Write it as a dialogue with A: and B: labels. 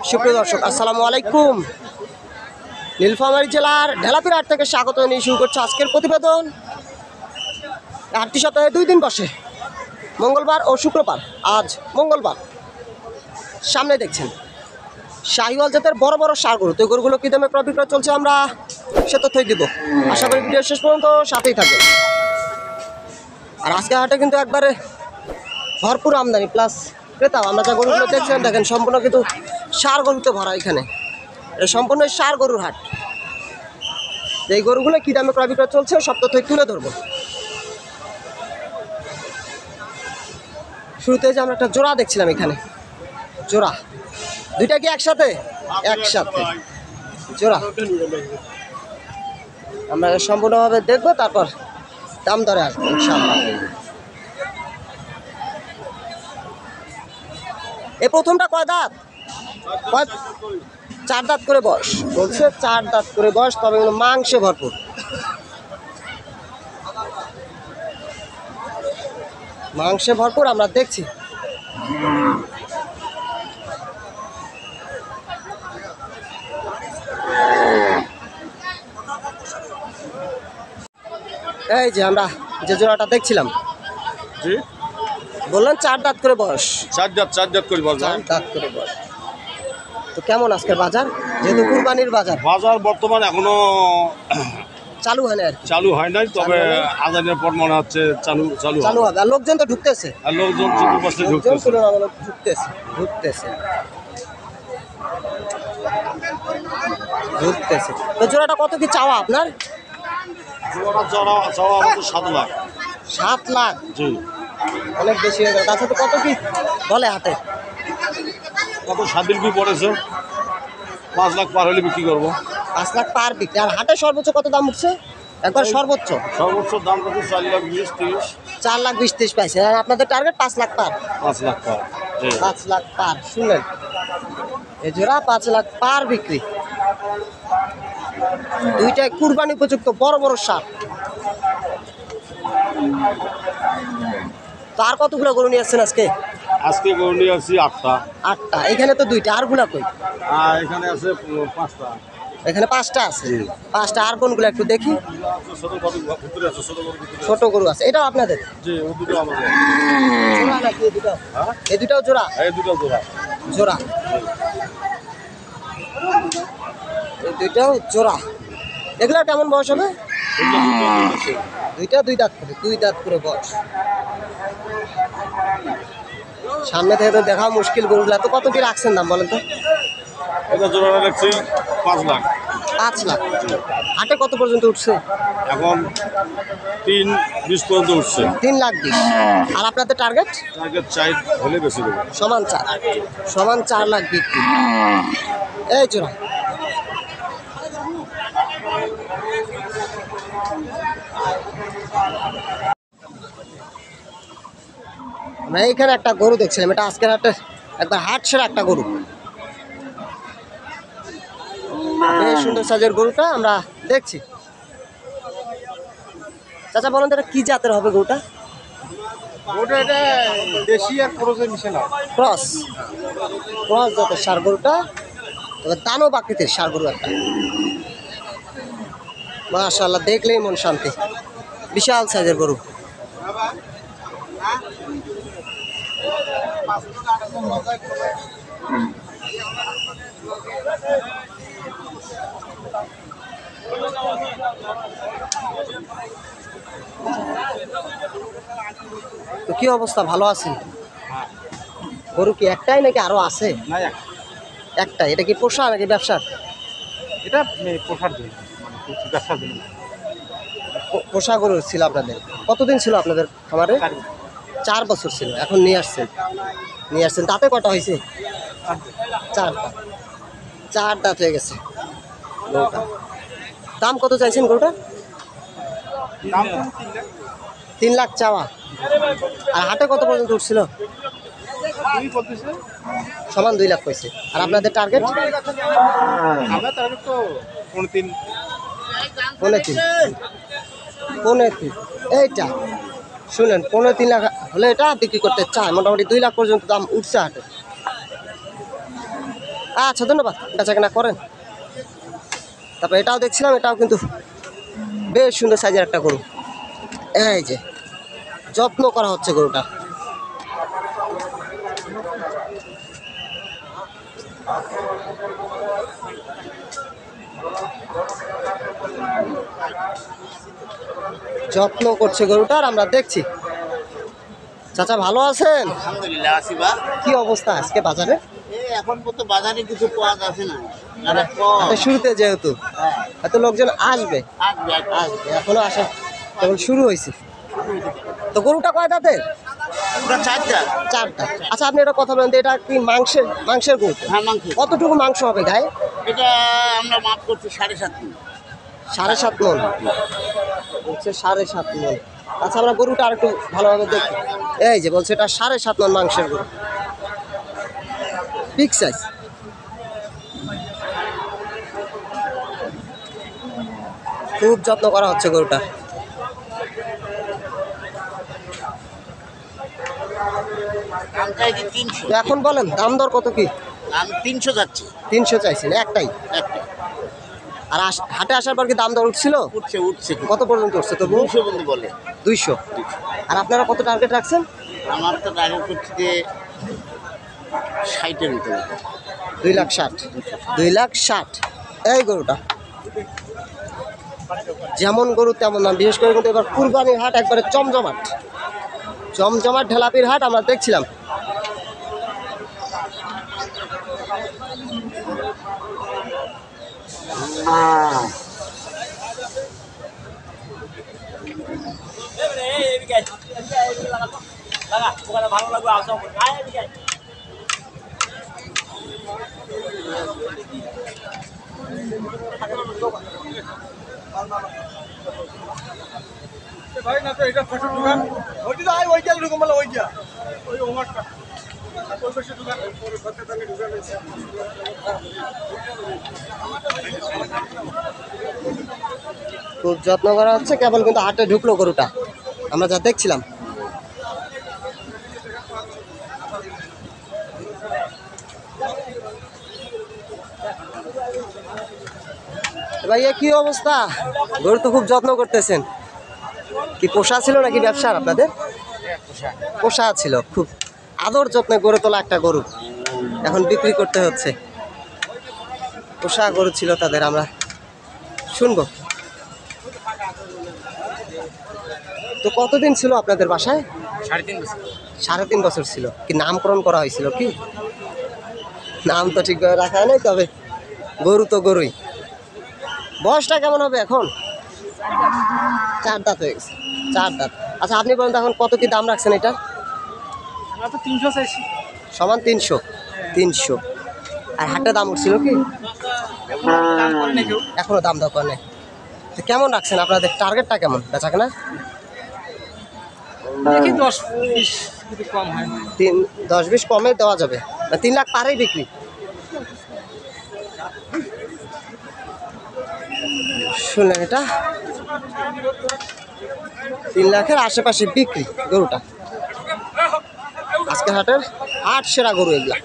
A: সুপ্রিয় দর্শক আসসালামু আলাইকুম। নীলফামারী জেলার ঢেলাপির হাট থেকে স্বাগত নিয়ে শুরু করছে আজকের প্রতিবেদন। হাটটি সপ্তাহে 2 দিন বসে, মঙ্গলবার ও শুক্রবার। আজ মঙ্গলবার। সামনে দেখছেন শাহিওয়াল জাতের বড় বড় ষাঁড় গরু। তো গরুগুলো কী দামে ক্রয় বিক্রয় চলছে আমরা সে তথ্যই দিব। আশা করি ভিডিও শেষ পর্যন্ত সাথেই থাকবে। আর আজকে হাটে কিন্তু একবারে ভরপুর আমদানি প্লাস ক্রেতাও। আমরা যা গরুগুলো দেখছেন দেখেন সম্পূর্ণ কিন্তু ষাঁড় গরুতে ভরা। এখানে সম্পূর্ণ ষাঁড় গরুর হাট। এই গরুগুলো কী দামে ক্রয় বিক্রয় চলছে সব তথ্যই তুলে ধরবো। শুরুতে যে আমরা একটা জোড়া দেখছিলাম, এখানে জোড়া দুইটা কি একসাথে জোড়া আমরা সম্পূর্ণভাবে দেখবো, তারপর দাম দরে আসবো ইনশাআল্লাহ। এই প্রথমটা কয় দাঁত? 4 দাঁত করে বয়স বলছে, 4 দাঁত করে বয়স, তবে মাংসে ভরপুর। মাংসে ভরপুর আমরা দেখছি। এই যে আমরা যে জোড়াটা দেখছিলাম, বললেন 4 দাঁত করে বয়স।
B: 4 দাঁত করে বয়স।
A: 4 দাঁত করে বয়স। তো কেমন আজকের বাজার? যেহেতু কুরবানির বাজার,
B: বাজার বর্তমান এখনো
A: চালু হয় না আর কি।
B: চালু হয় নাই, তবে আদানের পর মনে হচ্ছে চালু
A: হবে। আর লোকজন তো ঢুকতেছে,
B: আর লোকজন চতুর্পাশে ঢুকতেছে।
A: তুলনামূলক ঢুকতেছে। তো জোড়াটা কত কি চাওয়া আপনার?
B: চাওয়া আমাদের 7 লাখ।
A: 7 লাখ?
B: জি,
A: অনেক বেশি হয়ে গেল। তাছাড়া তো কত কি বলে হাতে?
B: কত 7 দিন কি পড়েছে, 5 লাখ পার হলে বিক্রি করবো।
A: 5 লাখ পার বিক্রি। আর হাটে সর্বোচ্চ কত দাম উঠছে একবার? সর্বোচ্চ
B: দাম কত? 4 লাখ 20, 30।
A: 4 লাখ 20, 30 পাইছে। আর আপনাদের টার্গেট 5 লাখ পার।
B: 5 লাখ পার।
A: 5 লাখ পার। শুনলেন, এই জোড়া 5 লাখ পার বিক্রি। দুইটাই কুরবানি উপযুক্ত বড় বড় ষাঁড়। তো আর কতগুলো গরু নিয়ে আসছেন আজকে?
B: আজকে গরু নিয়ে আসছি 8টা।
A: এখানে তো 2টা, আর গুলা কই?
B: আর এখানে আছে 5টা।
A: এখানে 5টা আছে। 5টা। আর কোনগুলো একটু দেখি। ছোট গরু আছে, এটাও আপনাদের?
B: জি, ও দুটো আমাদের।
A: জোড়া নাকি এই দুটো? এই দুটাও জোড়া?
B: এই দুটো জোড়া।
A: এই দুইটাও জোড়া। এগুলো কেমন বয়স হবে? দুইটা 2 দাঁত করে, 2 দাঁত করে বয়স। সামনে থেকে তো দেখা মুশকিল গরুগুলা। তো কত কি রাখছেন দাম বলেন তো?
B: এটা জোড়াটা রাখছি 5 লাখ।
A: 5 লাখ। হাটে কত পর্যন্ত উঠছে?
B: এখন 3-20 পর্যন্ত উঠছে।
A: 3 লাখ 20। আর আপনাদের টার্গেট?
B: টার্গেট 4 হলে বেশি দেবো।
A: সমান 4 লাখ বিক্রি। এই জোড়া আমরা এইখানে একটা গরু দেখছিলাম। এটা আজকের হাটে একবার হাট সেরা একটা গরু। বেশ সুন্দর সাইজের গরুটা আমরা দেখছি। চাচা বলেন তো এটা কি জাতের হবে গরুটা?
B: এটা দেশি আর ক্রসের মিশেল।
A: ক্রস জাতের ষাঁড় গরুটা, তবে দানব আকৃতির ষাঁড় গরু একটা। মাশাআল্লাহ, দেখলেই মন শান্তি। বিশাল সাইজের গরু। তো কি অবস্থা, ভালো আছেন? গরু কি একটাই নাকি আরো আছে?
B: না,
A: একটাই। এটা কি পোষা নাকি ব্যবসার?
B: এটা পোষার জন্য, মানে ব্যবসার জন্য।
A: পোষা গরু ছিল আপনাদের? কতদিন ছিল আপনাদের খামারে? 4 বছর ছিল। এখন নিয়ে আসছেন। দাঁতে কটা হয়েছে? 4 দাঁত। 4 দাঁত হয়ে গেছে গরুটা। দাম কত চাইছেন গরুটা? 3 লাখ চাওয়া। আর হাটে কত পর্যন্ত উঠছিল? সমান 2 লাখ কইছে। আর আপনাদের টার্গেট?
B: আমরা টার্গেট তো 3.5।
A: 3.5। এইটা শুনেন, 3.5 লাখ হলে এটা বিক্রি করতে চায়। মোটামুটি 2 লাখ পর্যন্ত দাম উঠছে হাটে। আচ্ছা ধন্যবাদ, বেচা কেনা করেন। তারপর এটাও দেখছিলাম, এটাও কিন্তু বেশ সুন্দর সাইজের একটা গরু। এই যে যত্ন করা হচ্ছে গরুটা। যত্ন করছে গরুটার, আমরা দেখছি। চাচা ভালো আছেন?
C: আলহামদুলিল্লাহ আসিবা।
A: কি অবস্থা আজকে বাজারে?
C: এখন তো বাজারে কিছু পাওয়া যাচ্ছে না।
A: হাটের শুরুতে যেহেতু এত লোকজন আসবে, আসবে এখনো আসা কেবল শুরু হয়েছে। তো গরুটা কয় দাঁতের?
C: চারটা।
A: চারটা। আচ্ছা আপনি এটা কথা বলেন তো, এটা কি মাংসের গরু?
C: হ্যাঁ, মাংস।
A: কতটুকু মাংস হবে গায়ে?
C: এটা আমরা মাপ করছি 7.5 মণ।
A: 7.5 মণ হচ্ছে, 7.5 মণ। আচ্ছা আমরা গরুটা আর একটু ভালোভাবে দেখি। এই যে বলছে এটা 7.5 মণ মাংসের গরু, বিগ সাইজ। খুব যত্ন করা হচ্ছে গরুটা।
C: দাম চাইছি 300।
A: তো এখন বলেন দাম দর কত কি?
C: দাম 300 যাচ্ছে।
A: 300 চাইছেন একটাই?
C: একটা।
A: আর হাটে আসার পর কি দাম দর উঠছিল?
C: উঠছে।
A: কত পর্যন্ত উঠছে তবু?
C: 200 বন্ধু বলে।
A: 200। আর আপনারা কত টার্গেট রাখছেন?
C: আমার তো টার্গেট করছি যে 60-এর ভিতরে।
A: 2,60,000। 2,60,000 এই গরুটা। যেমন গরু তেমন দাম। বিশেষ করে কিন্তু এবার কুরবানির হাট একবারে জমজমাট ঢেলাপির হাট আমরা দেখছিলাম।
D: ভাই না তো এটা ফটো দোকান ওইটা তো আই ওইটা এরকম বলে ওইটা ওই ওমারটা ওই পাশে দোকান পরে ফটো দোকানে দোকান আছে।
A: খুব যত্ন করা হচ্ছে, কেবল কিন্তু হাটে ঢুকলো গরুটা, আমরা যা দেখছিলাম। ভাইয়া কি অবস্থা? গরু তো খুব যত্ন করতেছেন। কি পোষা ছিল নাকি ব্যবসার আপনাদের? পোষা ছিল, খুব আদর যত্নে গড়ে তোলা একটা গরু, এখন বিক্রি করতে হচ্ছে। পোষা গরু ছিল তাদের, আমরা শুনবো। তো কতদিন ছিল আপনাদের বাসায়?
C: 3.5 বছর।
A: 3.5 বছর ছিল। কি নামকরণ করা হয়েছিল কি? নাম তো ঠিকভাবে রাখা হয় নাই, তবে গরু তো গরুই। বয়সটা কেমন হবে এখন? 4 দাঁত হয়ে গেছে। 4 দাঁত। আচ্ছা আপনি বলেন তো এখন কত কি দাম রাখছেন এটা?
D: আমরা তো 300 চাইছি।
A: সমান 300। আর হাটে দাম উঠছিল কি?
D: দাম করে নাই কেউ।
A: এখনো দাম দর করে নাই। তো কেমন রাখছেন আপনাদের টার্গেটটা কেমন বেচা কেনা?
D: দেখি 10-20 যদি কম হয়।
A: 10-20 কমে দেওয়া যাবে না? 3 লাখ পারেই বিক্রি? শুনলেন, এটা 3 লাখের আশেপাশে বিক্রি গরুটা। আজকে হাটের 8 সেরা গরু এগুলা।